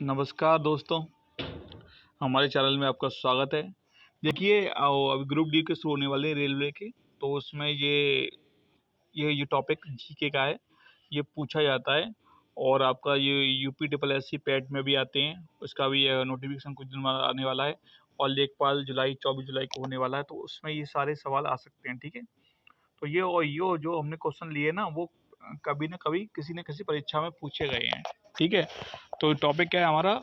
नमस्कार दोस्तों, हमारे चैनल में आपका स्वागत है। देखिए अभी ग्रुप डी के शुरू होने वाले हैं रेलवे के, तो उसमें ये टॉपिक जीके का है। ये पूछा जाता है और आपका ये यूपी ट्रिपल एससी पैट में भी आते हैं। उसका भी नोटिफिकेशन कुछ दिन बाद आने वाला है और लेखपाल 24 जुलाई को होने वाला है, तो उसमें ये सारे सवाल आ सकते हैं। ठीक है, तो ये जो हमने क्वेश्चन लिए ना, वो कभी ना कभी किसी न किसी परीक्षा में पूछे गए हैं। ठीक है, तो टॉपिक क्या है हमारा,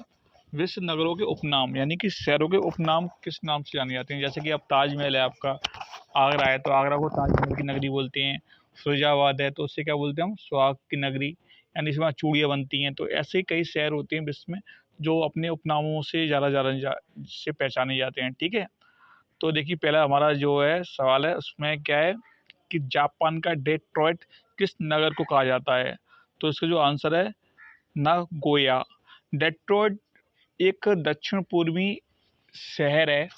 विश्व नगरों के उपनाम, यानी कि शहरों के उपनाम किस नाम से जाने जाते हैं। जैसे कि अब ताजमहल है आपका, आगरा है तो आगरा को ताजमहल की नगरी बोलते हैं। फिरोजाबाद है तो उससे क्या बोलते हैं हम, सुहाग की नगरी, यानी इसमें चूड़ियाँ बनती हैं। तो ऐसे ही कई शहर होते हैं विश्व में जो अपने उपनामों से से पहचाने जाते हैं। ठीक है, तो देखिए पहला हमारा जो है सवाल है, उसमें क्या है कि जापान का डेट्रॉइट किस नगर को कहा जाता है। तो इसका जो आंसर है नागोया। डेट्रॉइट एक दक्षिण पूर्वी शहर है।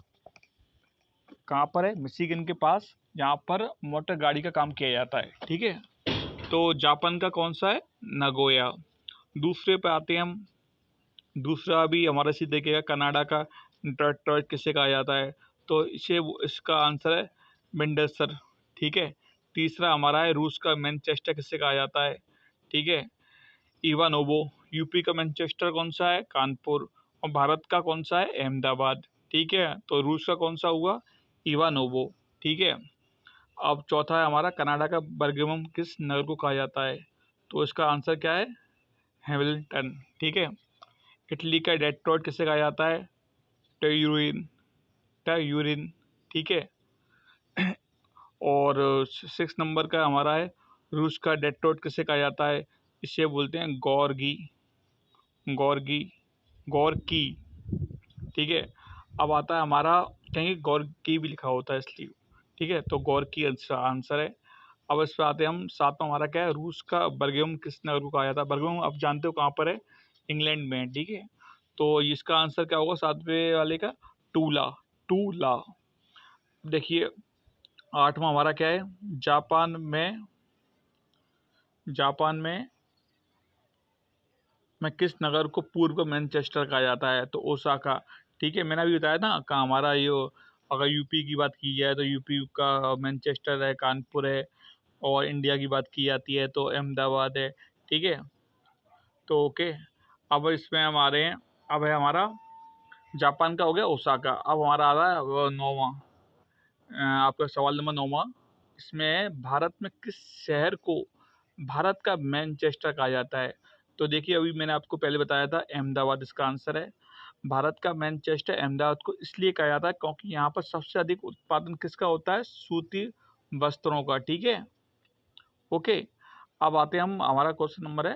कहाँ पर है, मिशिगन के पास, जहाँ पर मोटर गाड़ी का काम किया जाता है। ठीक है, तो जापान का कौन सा है, नागोया। दूसरे पे आते हैं हम। दूसरा भी हमारा सीधे देखिएगा, कनाडा का डेट्रॉइट किसे कहा जाता है। तो इसका आंसर है विंडसर। ठीक है, तीसरा हमारा है रूस का मैनचेस्टर किसे कहा जाता है। ठीक है, इवानोवो। यूपी का मैनचेस्टर कौन सा है, कानपुर। और भारत का कौन सा है, अहमदाबाद। ठीक है, तो रूस का कौन सा हुआ, इवानोवो। ठीक है, अब चौथा है हमारा, कनाडा का बर्गमम किस नगर को कहा जाता है। तो इसका आंसर क्या है, हैमिल्टन। ठीक है, इटली का डेट्रॉइट किसे कहा जाता है, टयूरिन। टयूरिन। ठीक है, और 6 नंबर का हमारा है, रूस का डेट्रॉइट किसे कहा जाता है, इसे बोलते हैं गॉर्गी। गॉर्गी, गॉर्की। ठीक है, अब आता है हमारा, कहीं गॉर्की भी लिखा होता है इसलिए। ठीक है, तो गॉर्की आंसर है। अब इस पर आते हैं हम, साथ में हमारा क्या है, रूस का बर्गम किस नगर को कहा जाता है। बर्गम आप जानते हो कहाँ पर है, इंग्लैंड में है। ठीक है, तो इसका आंसर क्या होगा, सातवें वाले का, टूला। टूला। देखिए आठवां हमारा क्या है, जापान में किस नगर को पूर्व मैनचेस्टर कहा जाता है। तो ओसाका। ठीक है, मैंने अभी बताया ना कहाँ हमारा ये, अगर यूपी की बात की जाए तो यूपी का मैनचेस्टर है, कानपुर है। और इंडिया की बात की जाती है तो अहमदाबाद है। ठीक है, तो ओके, अब इसमें हम आ रहे हैं। अब है हमारा, जापान का हो गया ओसाका। अब हमारा आ रहा है वो नौवां, आपका सवाल नंबर 9वां। इसमें है, भारत में किस शहर को भारत का मैनचेस्टर कहा जाता है। तो देखिए अभी मैंने आपको पहले बताया था, अहमदाबाद इसका आंसर है। भारत का मैनचेस्टर अहमदाबाद को इसलिए कहा जाता है क्योंकि यहाँ पर सबसे अधिक उत्पादन किसका होता है, सूती वस्त्रों का। ठीक है, ओके। अब आते हैं हम, हमारा क्वेश्चन नंबर है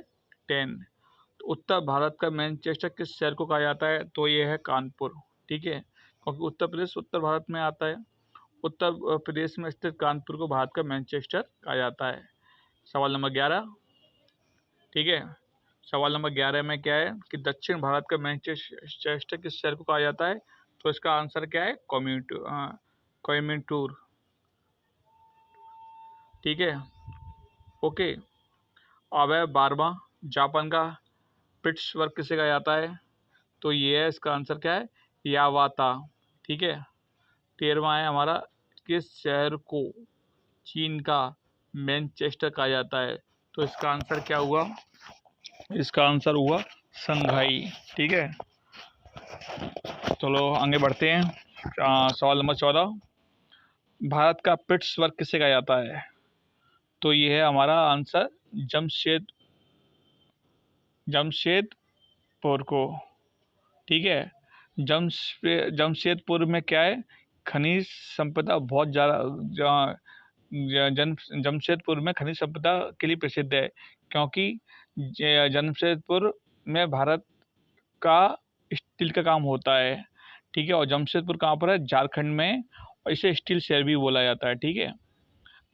10। तो उत्तर भारत का मैनचेस्टर किस शहर को कहा जाता है। तो ये है कानपुर। ठीक है, क्योंकि उत्तर प्रदेश उत्तर भारत में आता है। उत्तर प्रदेश में स्थित कानपुर को भारत का मैनचेस्टर कहा जाता है। सवाल नंबर 11। ठीक है, सवाल नंबर 11 में क्या है कि दक्षिण भारत का मैनचेस्टर किस शहर को कहा जाता है। तो इसका आंसर क्या है, कोयम्बटूर। ठीक है, ओके। अब है 12वां, जापान का पिट्सबर्ग किसे कहा जाता है। तो ये है, इसका आंसर क्या है, यावाता। ठीक है, 13वां है हमारा, किस शहर को चीन का मैनचेस्टर कहा जाता है। तो इसका आंसर क्या हुआ, इसका आंसर हुआ संघाई। ठीक है, चलो आगे बढ़ते हैं। सवाल नंबर 14, भारत का पिट्सबर्ग किसे कहा जाता है। तो ये है हमारा आंसर, जमशेदपुर को। ठीक है, जमशेदपुर में क्या है, खनिज संपदा बहुत ज़्यादा, जमशेदपुर में खनिज संपदा के लिए प्रसिद्ध है, क्योंकि जमशेदपुर में भारत का स्टील का काम होता है। ठीक है, और जमशेदपुर कहाँ पर है, झारखंड में, और इसे स्टील शहर भी बोला जाता है। ठीक है,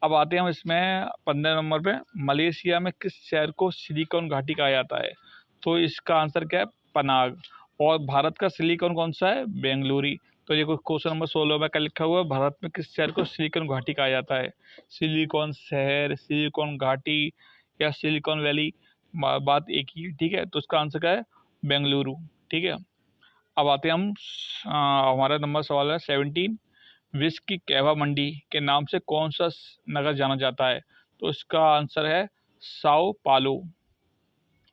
अब आते हैं हम इसमें 15 नंबर पे, मलेशिया में किस शहर को सिलिकॉन घाटी कहा जाता है। तो इसका आंसर क्या है, पनाग। और भारत का सिलिकॉन कौन सा है, बेंगलुरु। तो ये क्वेश्चन नंबर 16 में क्या लिखा हुआ है, भारत में किस शहर को सिलिकॉन घाटी कहा जाता है। सिलिकॉन शहर, सिलिकॉन घाटी, या सिलिकॉन वैली, बात एक ही है। ठीक है, तो इसका आंसर क्या है, बेंगलुरु। ठीक है। अब आते हैं हम हमारा नंबर सवाल है 17। विश्व की कहवा मंडी के नाम से कौन सा नगर जाना जाता है? तो इसका आंसर है साओ पालो।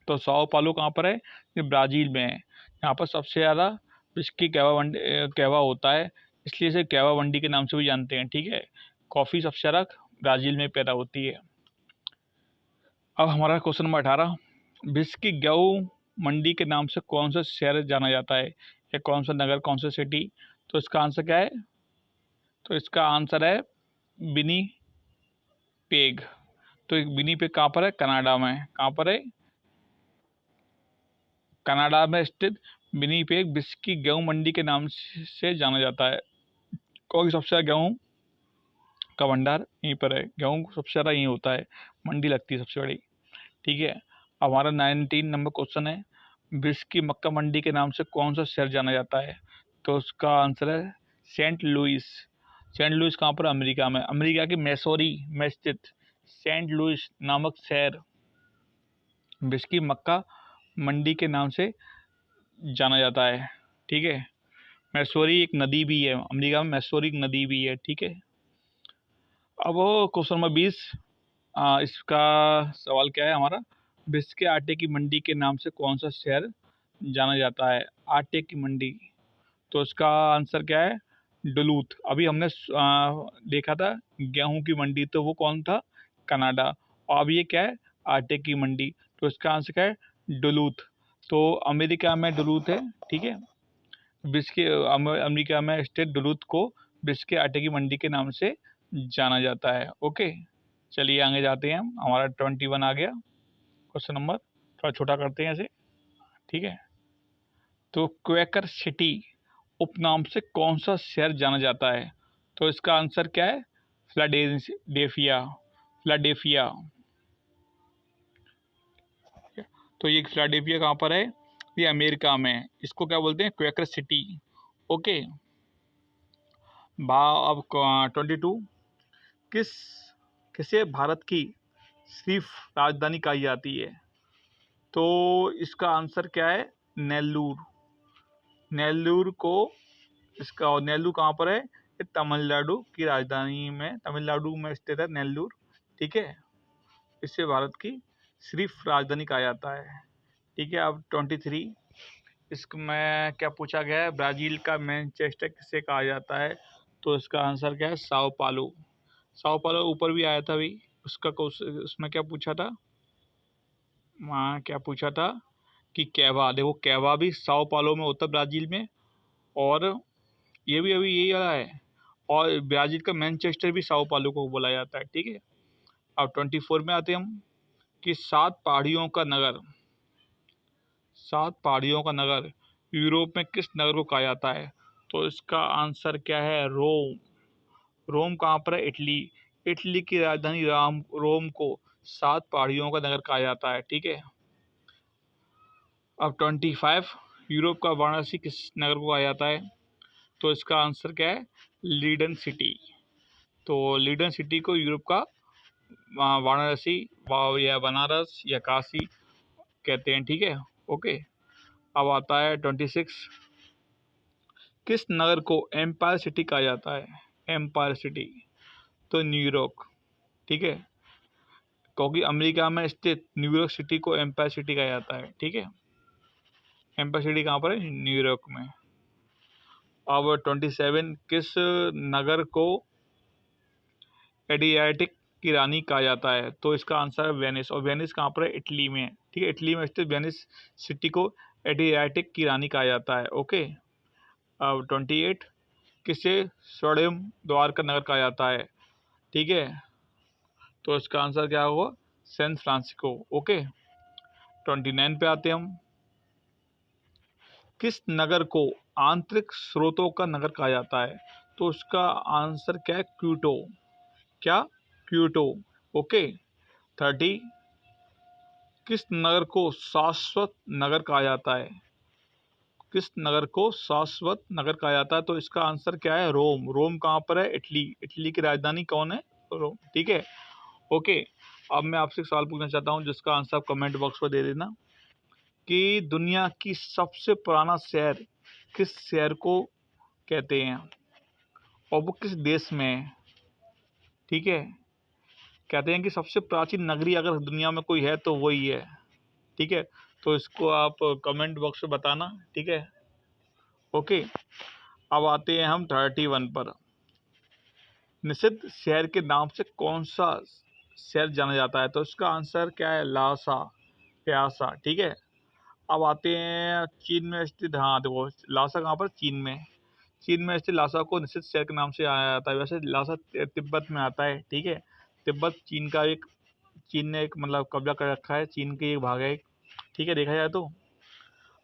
तो साओ पालो कहाँ पर है? ये ब्राज़ील में है। यहाँ पर सबसे ज़्यादा विश्व की कहवा होता है, इसलिए इसे कहवा मंडी के नाम से भी जानते हैं। ठीक है, कॉफ़ी सबसे ज़्यादा ब्राज़ील में पैदा होती है। अब हमारा क्वेश्चन नंबर 18। विश्व की गेहूं मंडी के नाम से कौन सा शहर जाना जाता है, या कौन सा नगर, कौन सा सिटी? तो इसका आंसर क्या है? तो इसका आंसर है विनीपेग। तो विनीपेग कहाँ पर है? कनाडा में। कहाँ पर है? कनाडा में स्थित विनीपेग विश्व की गेहूं मंडी के नाम से जाना जाता है, क्योंकि सबसे ज़्यादा गेहूं का भंडार यहीं पर है। गेहूं सबसे ज़्यादा यहीं होता है, मंडी लगती है सबसे बड़ी। ठीक है, हमारा 19 नंबर क्वेश्चन है। विश्व की मक्का मंडी के नाम से कौन सा शहर जाना जाता है? तो उसका आंसर है सेंट लुइस। सेंट लुइस कहाँ पर? अमेरिका में। अमेरिका के मैसूरी में स्थित सेंट लुइस नामक शहर विश्व की मक्का मंडी के नाम से जाना जाता है। ठीक है, मैसूरी एक नदी भी है अमेरिका में, मैसूरी एक नदी भी है। ठीक है, अब क्वेश्चन नंबर 20। इसका सवाल क्या है हमारा? विश्व के आटे की मंडी के नाम से कौन सा शहर जाना जाता है? आटे की मंडी। तो इसका आंसर क्या है? डुलूथ। अभी हमने देखा था गेहूं की मंडी, तो वो कौन था? कनाडा। और अब ये क्या है? आटे की मंडी। तो इसका आंसर क्या है? डुलूथ। तो अमेरिका में डुलूथ है। ठीक है, विश्व के अमेरिका में स्थित डुलूथ को विश्व के आटे की मंडी के नाम से जाना जाता है। ओके, चलिए आगे जाते हैं हम। हमारा 21 आ गया क्वेश्चन नंबर, थोड़ा छोटा करते हैं इसे। ठीक है, तो क्वेकर सिटी उपनाम से कौन सा शहर जाना जाता है? तो इसका आंसर क्या है? फिलाडेल्फिया। फिलाडेल्फिया। तो ये फिलाडेल्फिया कहाँ पर है? ये अमेरिका में है। इसको क्या बोलते हैं? Quaker city. ओके, अब 22। किस किसे भारत की सिर्फ राजधानी कही जाती है? तो इसका आंसर क्या है? नेल्लूर। नेल्लूर को इसका, और नेल्लूर कहाँ पर है? ये तमिलनाडु की राजधानी में, तमिलनाडु में स्थित है नेल्लूर। ठीक है, इसे भारत की सिर्फ राजधानी कहा जाता है। ठीक है, अब 23। इसमें क्या पूछा गया है? ब्राज़ील का मैनचेस्टर किसे कहा जाता है? तो इसका आंसर क्या है? साओ पालो। साओ पालो ऊपर भी आया था अभी। उसमें क्या पूछा था? वहाँ क्या पूछा था कि कैवा, देखो कैवा भी साओ पालो में होता है ब्राज़ील में, और ये भी अभी यही वाला है। और ब्राज़ील का मैनचेस्टर भी साओ पालो को बोला जाता है। ठीक है, अब 24 में आते हैं हम कि सात पहाड़ियों का नगर यूरोप में किस नगर को कहा जाता है? तो इसका आंसर क्या है? रोम। रोम कहाँ पर है? इटली। इटली की राजधानी रोम को 7 पहाड़ियों का नगर कहा जाता है। ठीक है, अब 25। यूरोप का वाराणसी किस नगर को कहा जाता है? तो इसका आंसर क्या है? लीडन सिटी। तो लीडन सिटी को यूरोप का वाराणसी या बनारस या काशी कहते हैं। ठीक है, ओके। अब आता है 26। किस नगर को एम्पायर सिटी कहा जाता है? Empire city. तो न्यूयॉर्क। ठीक है, क्योंकि अमेरिका में स्थित न्यूयॉर्क सिटी को एम्पायर सिटी कहा जाता है। ठीक है, एम्पायर सिटी कहाँ पर है? न्यूयॉर्क में। अब 27। किस नगर को एडियाटिक की रानी कहा जाता है? तो इसका आंसर है वेनिस। और वेनिस कहाँ पर है? इटली में। ठीक है, इटली में स्थित वेनिस सिटी को एडियाटिक की रानी कहा जाता है। ओके, अब 28। किसे स्वर्णिम द्वार का नगर कहा जाता है? ठीक है, तो इसका आंसर क्या होगा? San Francisco. ओके, 29 पे आते हैं हम। किस नगर को आंतरिक स्रोतों का नगर कहा जाता है? तो उसका आंसर क्या है? क्योटो। क्या? क्योटो। ओके, 30। किस नगर को शाश्वत नगर कहा जाता है? किस नगर को शाश्वत नगर कहा जाता है? तो इसका आंसर क्या है? रोम। रोम कहाँ पर है? इटली। इटली की राजधानी कौन है? रोम। ठीक है, ओके। अब मैं आपसे एक सवाल पूछना चाहता हूँ, जिसका आंसर आप कमेंट बॉक्स पर दे देना कि दुनिया की सबसे पुराना शहर किस शहर को कहते हैं और वो किस देश में है। ठीक है, कहते हैं कि सबसे प्राचीन नगरी अगर दुनिया में कोई है तो वही है। ठीक है, तो इसको आप कमेंट बॉक्स में बताना। ठीक है, ओके। अब आते हैं हम 31 पर। निषिद्ध शहर के नाम से कौन सा शहर जाना जाता है? तो इसका आंसर क्या है? लासा, प्यासा। ठीक है, अब आते हैं चीन में स्थित, हाँ देखो लासा कहाँ पर? चीन में। चीन में स्थित लासा को निषिद्ध शहर के नाम से जाना जाता है। वैसे लासा तिब्बत में आता है। ठीक है, तिब्बत चीन का एक, चीन ने एक मतलब कब्जा कर रखा है, चीन के एक भाग है। ठीक है, देखा जाए तो।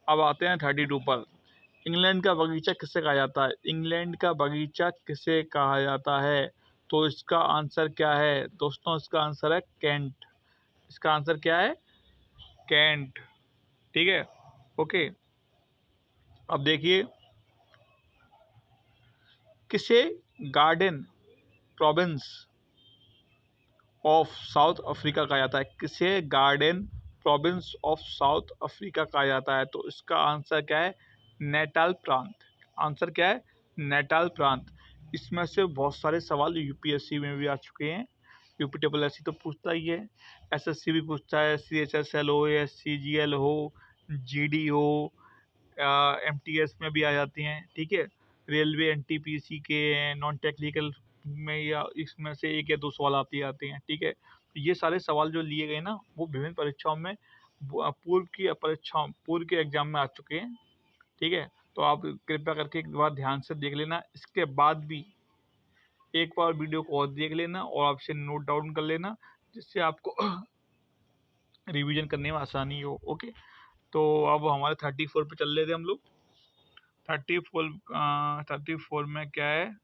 अब आते हैं 32 पर। इंग्लैंड का बगीचा किसे कहा जाता है? इंग्लैंड का बगीचा किसे कहा जाता है? तो इसका आंसर क्या है दोस्तों? इसका आंसर है कैंट। इसका आंसर क्या है? कैंट। ठीक है, ओके। अब देखिए, किसे garden province of south Africa कहा जाता है? किसे garden province of south Africa कहा जाता है? तो इसका आंसर क्या है? नेटाल प्रांत। आंसर क्या है? नेटाल प्रांत। इसमें से बहुत सारे सवाल यूपीएससी में भी आ चुके हैं। यूपी ट्रिपल एस सी तो पूछता ही है, एसएससी भी पूछता है, सीएचएसएल हो या सीजीएल हो, जीडी हो, एमटीएस में भी आ जाती हैं। ठीक है, रेलवे एनटीपीसी के नॉन टेक्निकल में या इसमें से एक या दो सवाल आते हैं। ठीक है, ये सारे सवाल जो लिए गए ना वो विभिन्न परीक्षाओं में, पूर्व के एग्जाम में आ चुके हैं। ठीक है, तो आप कृपया करके एक बार ध्यान से देख लेना, इसके बाद भी एक बार वीडियो को और देख लेना और आपसे नोट डाउन कर लेना, जिससे आपको रिवीजन करने में आसानी हो। ओके, तो अब हमारे 34 पे चल रहे थे हम लोग। 34 में क्या है?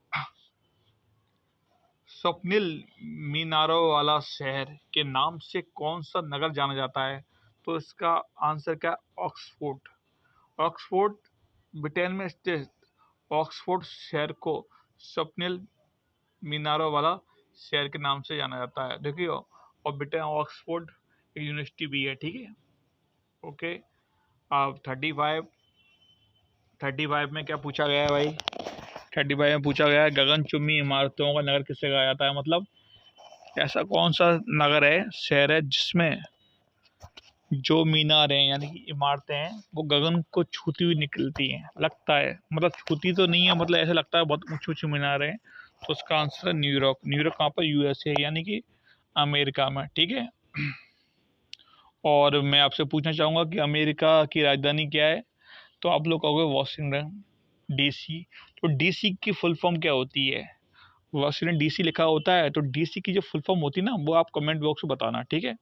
स्वप्निल मीनारों वाला शहर के नाम से कौन सा नगर जाना जाता है? तो इसका आंसर क्या है? ऑक्सफोर्ड। ऑक्सफोर्ड ब्रिटेन में स्थित ऑक्सफोर्ड शहर को स्वप्निल मीनारों वाला शहर के नाम से जाना जाता है। देखिए, और ब्रिटेन ऑक्सफोर्ड एक यूनिवर्सिटी भी है। ठीक है, ओके। अब 35 में क्या पूछा गया है भाई? 35 में पूछा गया है, गगनचुंबी इमारतों का नगर किसे कहा जाता है? मतलब ऐसा कौन सा नगर है, शहर है, जिसमें जो मीनार हैं यानी कि इमारतें हैं वो गगन को छूती हुई निकलती हैं? लगता है, मतलब छूती तो नहीं है, मतलब ऐसा लगता है बहुत ऊंची ऊंची मीनार हैं। तो उसका आंसर है न्यूयॉर्क। न्यूयॉर्क कहाँ पर? यूएसए यानी कि अमेरिका में। ठीक है, और मैं आपसे पूछना चाहूँगा कि अमेरिका की राजधानी क्या है? तो आप लोग कहोगे वॉशिंगटन डीसी। तो डीसी की फुल फॉर्म क्या होती है? वॉशिंगटन डीसी लिखा होता है, तो डीसी की जो फुल फॉर्म होती है ना वो आप कमेंट बॉक्स में बताना। ठीक है,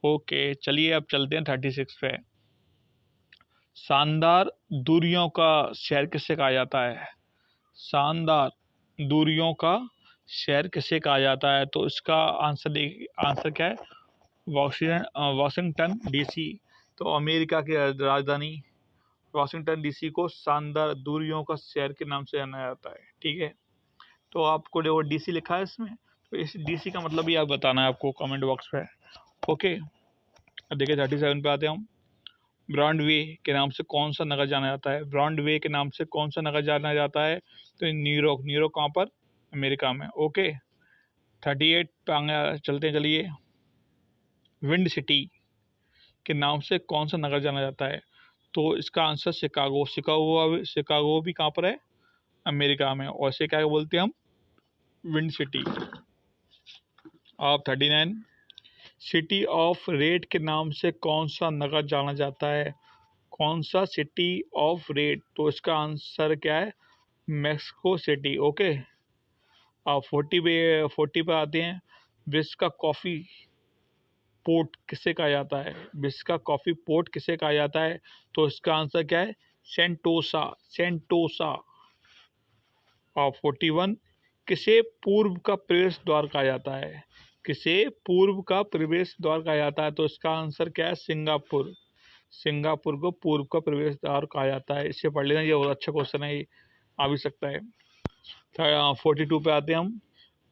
ओके। चलिए अब चलते हैं 36 पे। शानदार दूरियों का शहर किसे कहा जाता है? शानदार दूरियों का शहर किसे कहा जाता है? तो इसका आंसर क्या है? Washington DC. तो अमेरिका की राजधानी वाशिंगटन डीसी को शानदार दूरियों का शहर के नाम से जाना जाता है। ठीक है, तो आपको देखो डीसी लिखा है इसमें, तो इस डीसी का मतलब भी आप बताना है आपको कमेंट बॉक्स पे। ओके, अब देखिए 37 पे आते हैं हम। ब्रॉडवे के नाम से कौन सा नगर जाना जाता है? ब्रॉडवे के नाम से कौन सा नगर जाना जाता है? तो न्यूयॉर्क। न्यूयॉर्क कहाँ पर? अमेरिका में। ओके, 38 पे आगे चलते हैं। चलिए, विंड सिटी के नाम से कौन सा नगर जाना जाता है? तो इसका आंसर शिकागो। शिकागो भी कहाँ पर है? अमेरिका में। और इसे क्या बोलते हैं हम? Wind city. आप 39, सिटी ऑफ रेड के नाम से कौन सा नगर जाना जाता है? कौन सा सिटी ऑफ रेड? तो इसका आंसर क्या है? Mexico city. ओके, आप 40 पे आते हैं। विश्व का कॉफ़ी पोर्ट किसे कहा जाता है? विश्व का कॉफ़ी पोर्ट किसे कहा जाता है? तो इसका आंसर क्या है? सेंटोसा। सेंटोसा। और 41, किसे पूर्व का प्रवेश द्वार कहा जाता है? किसे पूर्व का प्रवेश द्वार कहा जाता है? तो इसका आंसर क्या है? सिंगापुर। सिंगापुर को पूर्व का प्रवेश द्वार कहा जाता है। इसे पढ़ लेना, ये बहुत अच्छा क्वेश्चन है, ये आ भी सकता है। 42 पे आते हैं हम।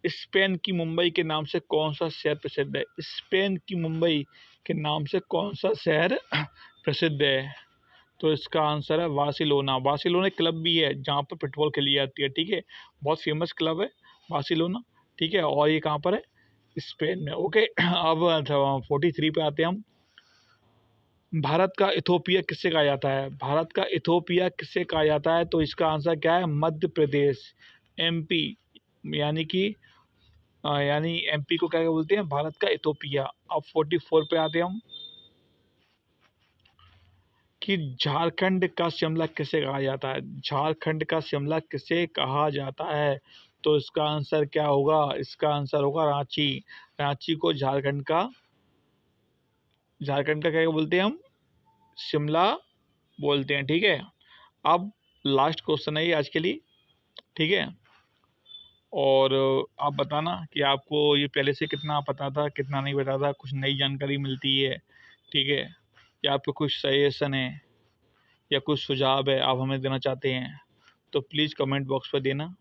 स्पेन की मुंबई के नाम से कौन सा शहर प्रसिद्ध है? स्पेन की मुंबई के नाम से कौन सा शहर प्रसिद्ध है? तो इसका आंसर है बार्सिलोना। बार्सिलोना एक क्लब भी है जहाँ पर फुटबॉल खेली जाती है, ठीक है। बहुत फेमस क्लब है बार्सिलोना, ठीक है। और ये कहाँ पर है? स्पेन में, ओके। अब 43 पे आते हैं हम। भारत का इथोपिया किससे कहा जाता है? भारत का इथोपिया किससे कहा जाता है? तो इसका आंसर क्या है? मध्य प्रदेश, एमपी। यानी कि यानी एमपी को क्या बोलते हैं? भारत का इथोपिया। अब 44 पे आते हैं हम कि झारखंड का शिमला किसे कहा जाता है? झारखंड का शिमला किसे कहा जाता है? तो इसका आंसर क्या होगा? इसका आंसर होगा रांची। रांची को झारखंड का क्या बोलते हैं हम? शिमला बोलते हैं, ठीक है। अब लास्ट क्वेश्चन है ये आज के लिए, ठीक है। और आप बताना कि आपको ये पहले से कितना पता था, कितना नहीं पता था, कुछ नई जानकारी मिलती है, ठीक है। या आपको कुछ सजेशन है या कुछ सुझाव है आप हमें देना चाहते हैं, तो प्लीज़ कमेंट बॉक्स पर देना।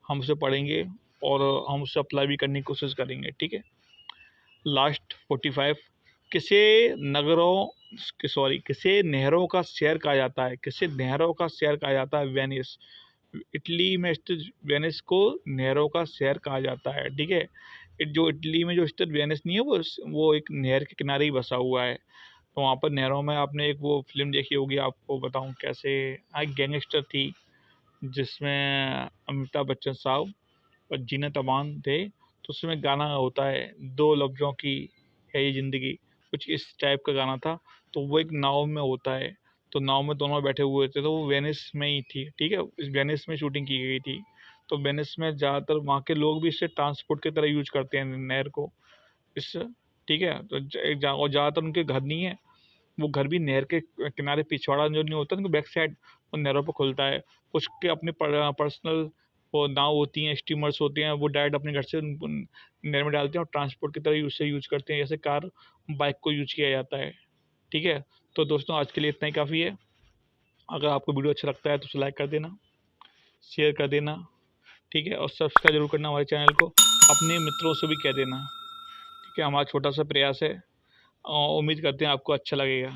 हम उसे पढ़ेंगे और हम उसे अप्लाई भी करने की कोशिश करेंगे, ठीक है। लास्ट 45, किसे किसे नहरों का शहर कहा जाता है? किसे नहरों का शहर कहा जाता है? वेनिस। इटली में स्थित वेनिस को नहरों का शहर कहा जाता है, ठीक है। जो इटली में जो स्थित वेनिस नहीं है, वो एक नहर के किनारे ही बसा हुआ है। तो वहाँ पर नहरों में आपने एक वो फिल्म देखी होगी, आपको बताऊँ कैसे। एक गैंगस्टर थी जिसमें अमिताभ बच्चन साहब और जीनत अमान थे। तो उसमें गाना होता है, दो लफ्ज़ों की है ये ज़िंदगी, कुछ इस टाइप का गाना था। तो वो एक नाव में होता है, तो नाव में दोनों बैठे हुए थे, तो वो वेनिस में ही थी, ठीक है। इस वेनिस में शूटिंग की गई थी। तो वेनिस में ज़्यादातर वहाँ के लोग भी इसे ट्रांसपोर्ट की तरह यूज करते हैं नहर को, इस, ठीक है। तो और ज़्यादातर उनके घर नहीं है, वो घर भी नहर के किनारे, पिछवाड़ा जो नहीं होता, उनके बैक साइड वो नहरों पर खुलता है। कुछ के अपने पर्सनल वो नाव होती हैं, स्टीमर्स होते हैं, वो डायरेक्ट अपने घर से नहर में डालते हैं और ट्रांसपोर्ट की तरह उसे यूज करते हैं, जैसे कार बाइक को यूज किया जाता है, ठीक है। तो दोस्तों आज के लिए इतना ही काफ़ी है। अगर आपको वीडियो अच्छा लगता है तो उसे लाइक कर देना, शेयर कर देना, ठीक है। और सब्सक्राइब जरूर करना हमारे चैनल को, अपने मित्रों से भी कह देना, ठीक है। हमारा छोटा सा प्रयास है, उम्मीद करते हैं आपको अच्छा लगेगा।